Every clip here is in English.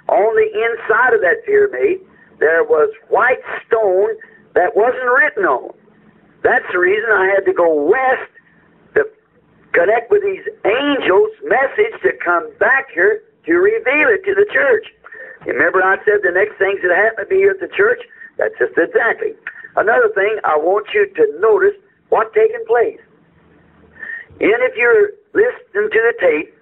on the inside of that pyramid, there was white stone that wasn't written on. That's the reason I had to go west to connect with these angels' message to come back here to reveal it to the church. Remember I said the next things that happen to be here at the church? That's just exactly. Another thing, I want you to notice what's taking place. And if you're listening to the tape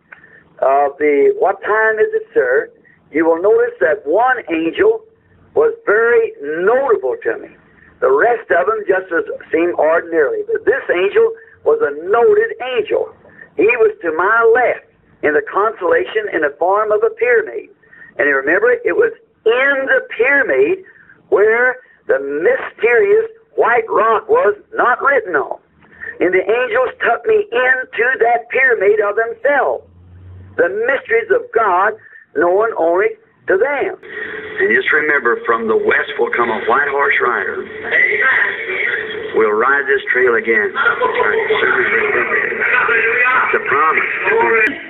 of the "What Time Is It, Sir?", you will notice that one angel was very notable to me. The rest of them just seemed ordinarily. But this angel was a noted angel. He was to my left in the constellation in the form of a pyramid. And you remember, it was in the pyramid where the mysterious white rock was not written on. And the angels took me into that pyramid of themselves. The mysteries of God known only to them. And just remember, from the west will come a white horse rider. We'll ride this trail again. It's a promise.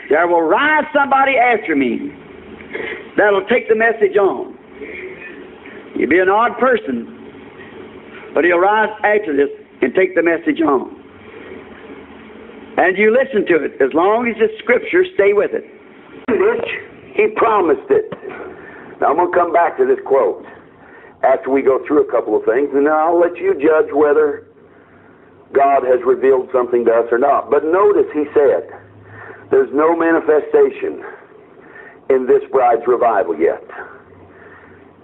There will rise somebody after me that'll take the message on. You'll be an odd person, but he'll rise after this and take the message on. And you listen to it. As long as the Scriptures stay with it. He promised it. Now I'm going to come back to this quote after we go through a couple of things, and then I'll let you judge whether God has revealed something to us or not. But notice he said, there's no manifestation in this bride's revival yet.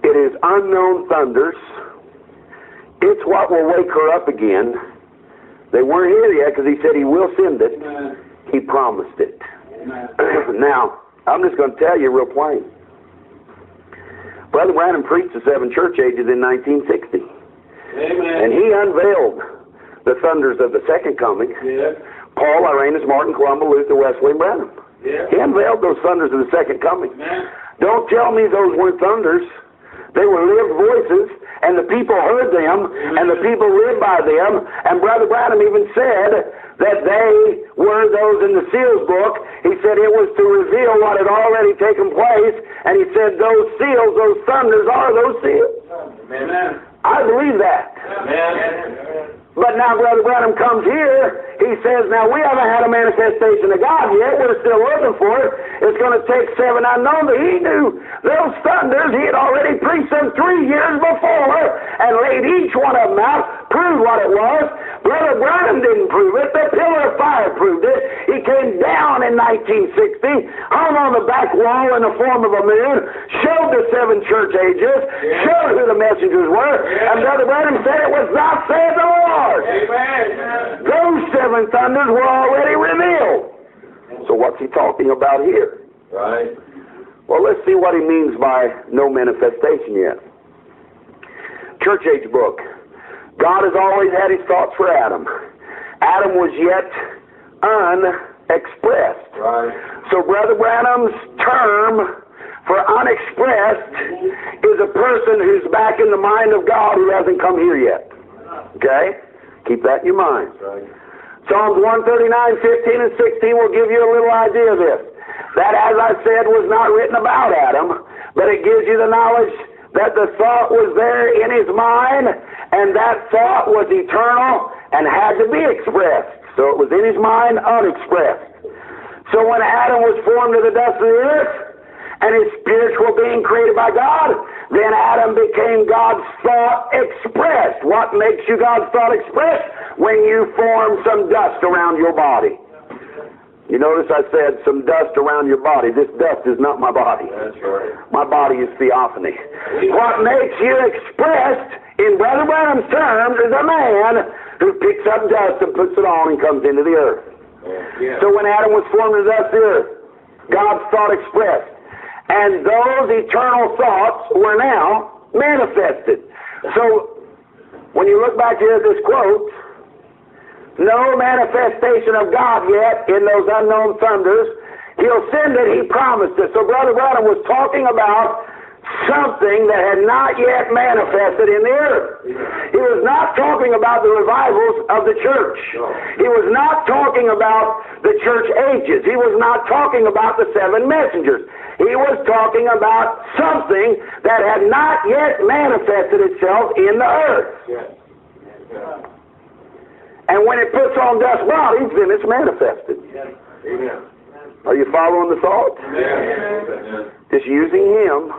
It is unknown thunders. It's what will wake her up again. They weren't here yet because he said he will send it. Amen. He promised it. Now, I'm just going to tell you real plain. Brother Branham preached the 7 church ages in 1960. Amen. And he unveiled the thunders of the second coming. Yeah. Paul, Irenaeus, Martin, Columba, Luther, Wesley, and Branham. Yeah. He unveiled those thunders of the second coming. Amen. Don't tell me those weren't thunders. They were lived voices, and the people heard them, and the people lived by them. And Brother Branham even said that they were those in the seals book. He said it was to reveal what had already taken place, and he said those seals, those thunders, are those seals. Amen. I believe that. Amen. But now Brother Branham comes here, he says, now we haven't had a manifestation of God yet, we're still looking for it. It's going to take 7 unknown, but he knew those thunders, he had already preached them 3 years before and laid each one of them out, proved what it was. Brother Branham didn't prove it, the pillar of fire proved it. He came down in 1960, hung on the back wall in the form of a moon, showed the 7 church ages, showed who the messengers were, and Brother Branham said it was not said the Lord. Amen. Those 7 thunders were already revealed. So what's he talking about here? Right. Well, let's see what he means by no manifestation yet. Church age book. God has always had his thoughts for Adam. Adam was yet unexpressed. Right. So Brother Branham's term for unexpressed is a person who's back in the mind of God who hasn't come here yet. Okay? Keep that in your mind. Right. Psalms 139, 15 and 16 will give you a little idea of this. That, as I said, was not written about Adam, but it gives you the knowledge that the thought was there in his mind, and that thought was eternal and had to be expressed. So it was in his mind, unexpressed. So when Adam was formed of the dust of the earth, and his spiritual being created by God, then Adam became God's thought expressed. What makes you God's thought expressed? When you form some dust around your body. You notice I said some dust around your body. This dust is not my body. That's right. My body is theophany. What makes you expressed, in Brother Branham's terms, is a man who picks up dust and puts it on and comes into the earth. Yeah. So when Adam was formed of the dust of the earth, God's thought expressed. And those eternal thoughts were now manifested. So, when you look back here at this quote, no manifestation of God yet in those unknown thunders. He'll send it, he promised it. So Brother Branham was talking about something that had not yet manifested in the earth. He was not talking about the revivals of the church. He was not talking about the church ages. He was not talking about the 7 messengers. He was talking about something that had not yet manifested itself in the earth. And when it puts on dust bodies, then it's manifested. Are you following the thought? Just using Him.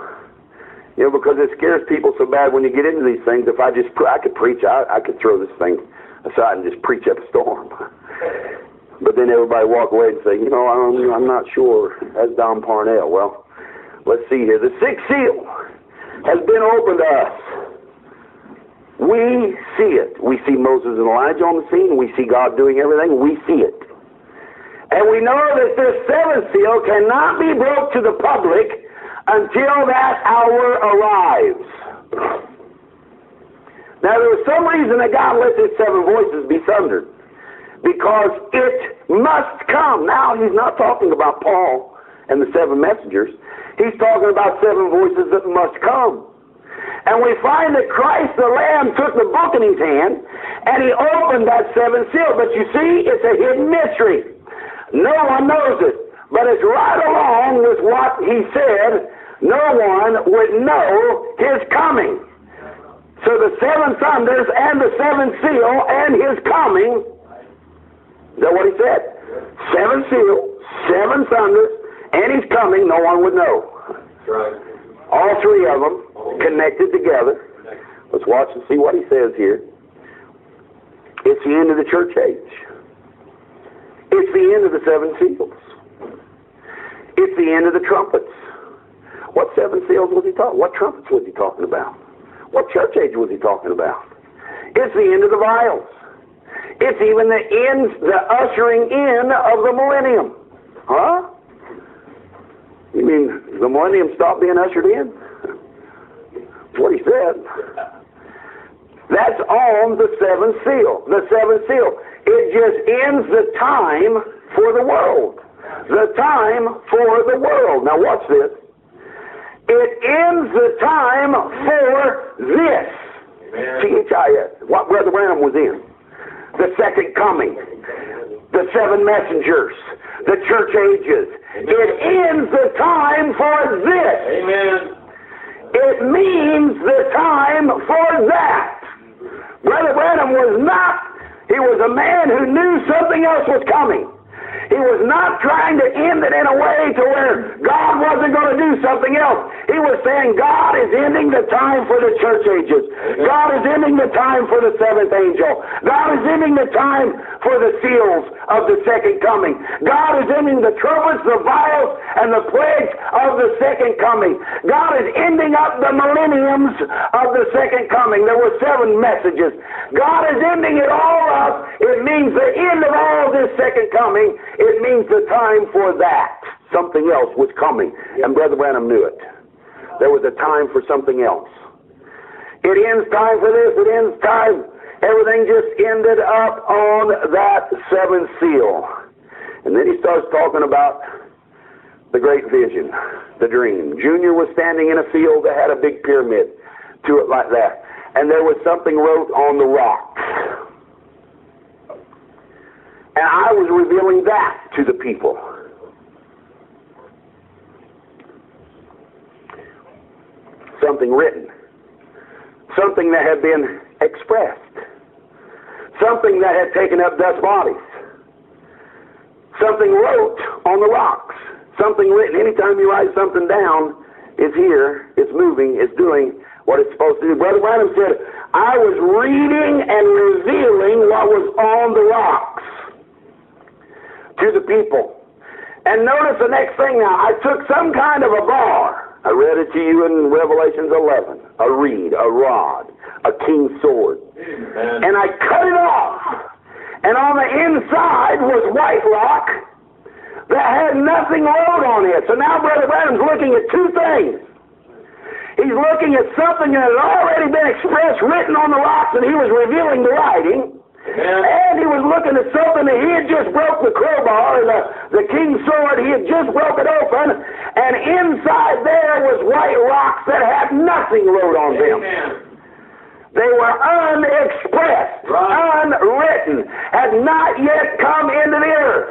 You know, because it scares people so bad when you get into these things. If I could preach, I could throw this thing aside and just preach up a storm. But then everybody walk away and say, you know, I'm not sure. That's Don Parnell. Well, let's see here. The 6th seal has been opened to us. We see it. We see Moses and Elijah on the scene. We see God doing everything. We see it. And we know that this 7th seal cannot be broke to the public until that hour arrives. Now, there was some reason that God let His 7 voices be thundered. Because it must come. Now, He's not talking about Paul and the 7 messengers. He's talking about 7 voices that must come. And we find that Christ the Lamb took the book in His hand and He opened that 7th seal. But you see, it's a hidden mystery. No one knows it. But it's right along with what He said. No one would know His coming. So the 7 thunders and the 7th seal and His coming, is that what He said? 7 seals, 7 thunders, and His coming, no one would know. Right. All 3 of them connected together. Let's watch and see what He says here. It's the end of the church age. It's the end of the 7 seals. It's the end of the trumpets. What 7 seals was He talking? What trumpets was He talking about? What church age was He talking about? It's the end of the vials. It's even the ushering in of the millennium. Huh? You mean the millennium stopped being ushered in? That's what He said. That's on the 7th seal. The 7th seal. It just ends the time for the world. The time for the world. Now watch this. It ends the time for this. T-H-I-S. What Brother Branham was in. The second coming. The 7 messengers. The church ages. It ends the time for this. Amen. It means the time for that. Brother Branham was not, he was a man who knew something else was coming. He was not trying to end it in a way to where God wasn't going to do something else. He was saying God is ending the time for the church ages. God is ending the time for the 7th angel. God is ending the time for the seals of the second coming. God is ending the trumpets, the vials, and the plagues of the second coming. God is ending up the millenniums of the second coming. There were 7 messages. God is ending it all up. It means the end of all this second coming. It means the time for that. Something else was coming. And Brother Branham knew it. There was a time for something else. It ends time for this. It ends time. Everything just ended up on that 7th seal. And then he starts talking about the great vision, the dream. Junior was standing in a field that had a big pyramid to it like that. And there was something wrote on the rocks. And I was revealing that to the people. Something written. Something that had been expressed. Something that had taken up dust bodies. Something wrote on the rocks. Something written. Anytime you write something down, it's here, it's moving, it's doing what it's supposed to do. Brother Branham said, I was reading and revealing what was on the rocks to the people. And notice the next thing now. I took some kind of a bar. I read it to you in Revelations 11. A reed, a rod, a king's sword. Amen. And I cut it off. And on the inside was white rock that had nothing wrote on it. So now Brother Branham's looking at 2 things. He's looking at something that had already been expressed, written on the rocks, and he was revealing the writing. And he was looking at something that he had just broke the crowbar, the king's sword. He had just broke it open, and inside there was white rocks that had nothing wrote on them. They were unexpressed, unwritten, had not yet come into the earth.